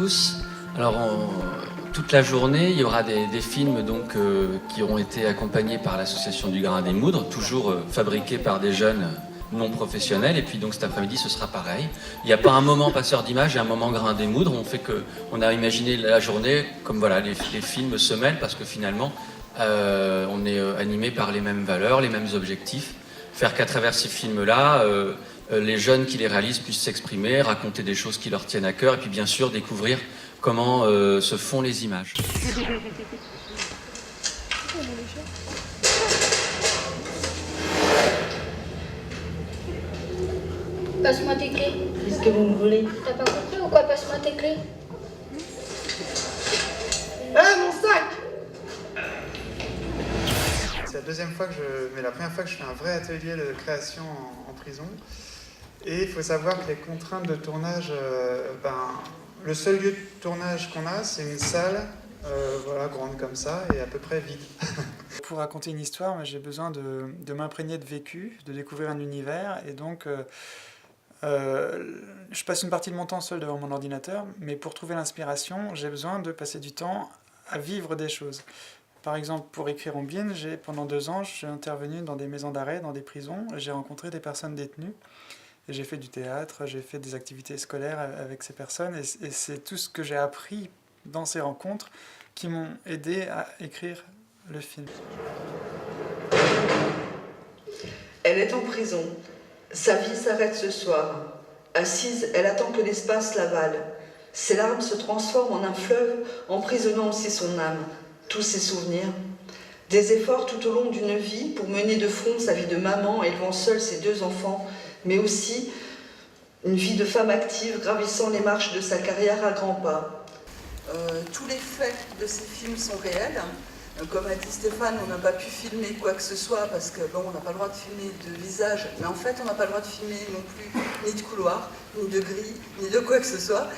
tous. Alors, toute la journée, il y aura des films donc, qui auront été accompagnés par l'association du Grain des Moudres, toujours fabriqués par des jeunes non professionnels. Et puis donc cet après-midi, ce sera pareil. Il n'y a pas un moment passeur d'images et un moment Grain des Moudres. On a imaginé la journée comme voilà, les films se mêlent parce que finalement, on est animé par les mêmes valeurs, les mêmes objectifs. Faire qu'à travers ces films-là, les jeunes qui les réalisent puissent s'exprimer, raconter des choses qui leur tiennent à cœur et puis bien sûr découvrir comment se font les images. Passe-moi tes clés. Qu'est-ce que vous me voulez? T'as pas compris ou quoi? Passe-moi tes clés. Mon sac! C'est la deuxième fois mais la première fois que je fais un vrai atelier de création en prison. Et il faut savoir que les contraintes de tournage, le seul lieu de tournage qu'on a, c'est une salle, voilà, grande comme ça et à peu près vide. Pour raconter une histoire, j'ai besoin de m'imprégner de vécu, de découvrir un univers, et donc je passe une partie de mon temps seul devant mon ordinateur, mais pour trouver l'inspiration, j'ai besoin de passer du temps à vivre des choses. Par exemple, pour écrire Ombline, pendant 2 ans, j'ai intervenu dans des maisons d'arrêt, dans des prisons, j'ai rencontré des personnes détenues. Et j'ai fait du théâtre, j'ai fait des activités scolaires avec ces personnes, et c'est tout ce que j'ai appris dans ces rencontres qui m'ont aidé à écrire le film. Elle est en prison. Sa vie s'arrête ce soir. Assise, elle attend que l'espace l'avale. Ses larmes se transforment en un fleuve, emprisonnant aussi son âme, tous ses souvenirs. Des efforts tout au long d'une vie pour mener de front sa vie de maman, élevant seule ses 2 enfants, mais aussi une vie de femme active gravissant les marches de sa carrière à grands pas. Tous les faits de ces films sont réels. Comme a dit Stéphane, on n'a pas pu filmer quoi que ce soit parce que on n'a pas le droit de filmer de visage, mais en fait on n'a pas le droit de filmer non plus ni de couloir, ni de grille, ni de quoi que ce soit.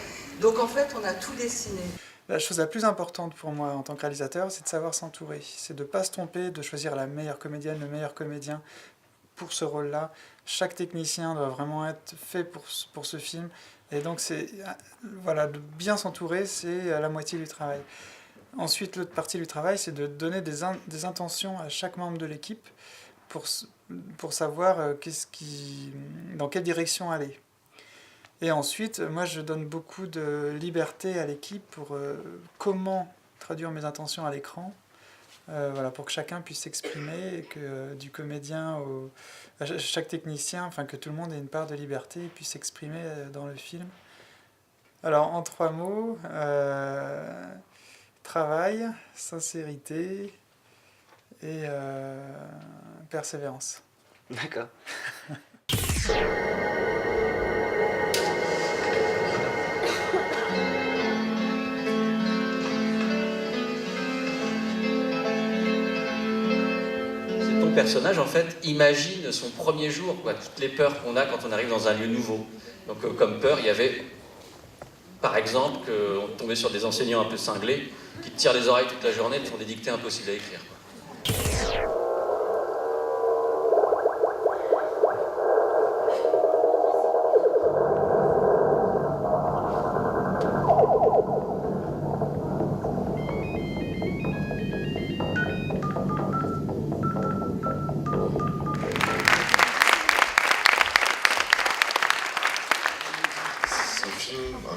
Donc en fait on a tout dessiné. La chose la plus importante pour moi en tant que réalisateur, c'est de savoir s'entourer. C'est de ne pas se tromper, de choisir la meilleure comédienne, le meilleur comédien pour ce rôle-là. Chaque technicien doit vraiment être fait pour ce film. Et donc, voilà, de bien s'entourer, c'est la moitié du travail. Ensuite, l'autre partie du travail, c'est de donner des intentions à chaque membre de l'équipe pour savoir dans quelle direction aller. Et ensuite, moi, je donne beaucoup de liberté à l'équipe pour comment traduire mes intentions à l'écran. Voilà, pour que chacun puisse s'exprimer et que du comédien à chaque technicien, enfin que tout le monde ait une part de liberté et puisse s'exprimer dans le film. Alors en 3 mots, travail, sincérité et persévérance. D'accord. Personnage en fait imagine son premier jour, quoi, toutes les peurs qu'on a quand on arrive dans un lieu nouveau. Donc comme peur, il y avait par exemple qu'on tombait sur des enseignants un peu cinglés qui te tirent les oreilles toute la journée et te font des dictées impossibles à écrire, quoi.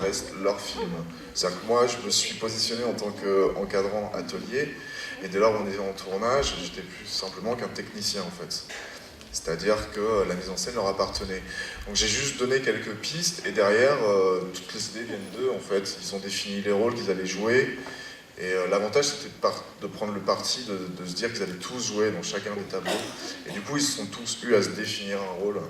Reste leur film. C'est-à-dire que moi, je me suis positionné en tant qu'encadrant atelier, et dès lors où on est en tournage, j'étais plus simplement qu'un technicien en fait. C'est-à-dire que la mise en scène leur appartenait. Donc j'ai juste donné quelques pistes, et derrière, toutes les idées viennent d'eux en fait. Ils ont défini les rôles qu'ils allaient jouer, et l'avantage c'était de prendre le parti de se dire qu'ils allaient tous jouer dans chacun des tableaux, et du coup ils se sont tous eus à se définir un rôle.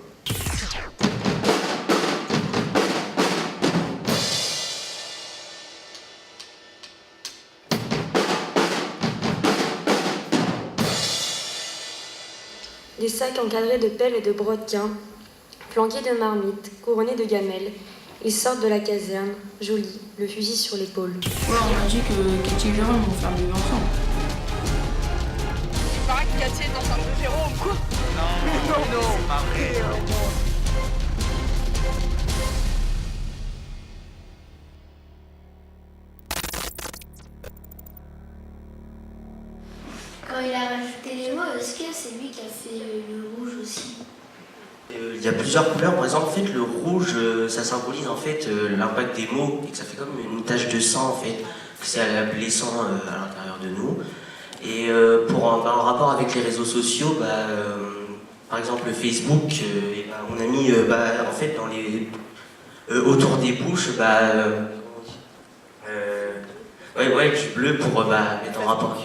Des sacs encadrés de pelles et de brodequins, flanqués de marmites, couronnés de gamelles. Ils sortent de la caserne, jolis, le fusil sur l'épaule. Ouais, on m'a dit que Cathy et Jérôme vont faire vivre ensemble. Il paraît que Cathy est enceinte de Jérôme, quoi. Non, c'est pas vrai. est-ce que c'est lui qui a fait le rouge aussi? Il y a plusieurs couleurs. Par exemple, en fait, le rouge, ça symbolise en fait l'impact des mots et que ça fait comme une tache de sang en fait. C'est blessant à l'intérieur de nous. Et en rapport avec les réseaux sociaux, par exemple Facebook, on a mis en fait dans les autour des bouches, du bleu pour mettre en rapport.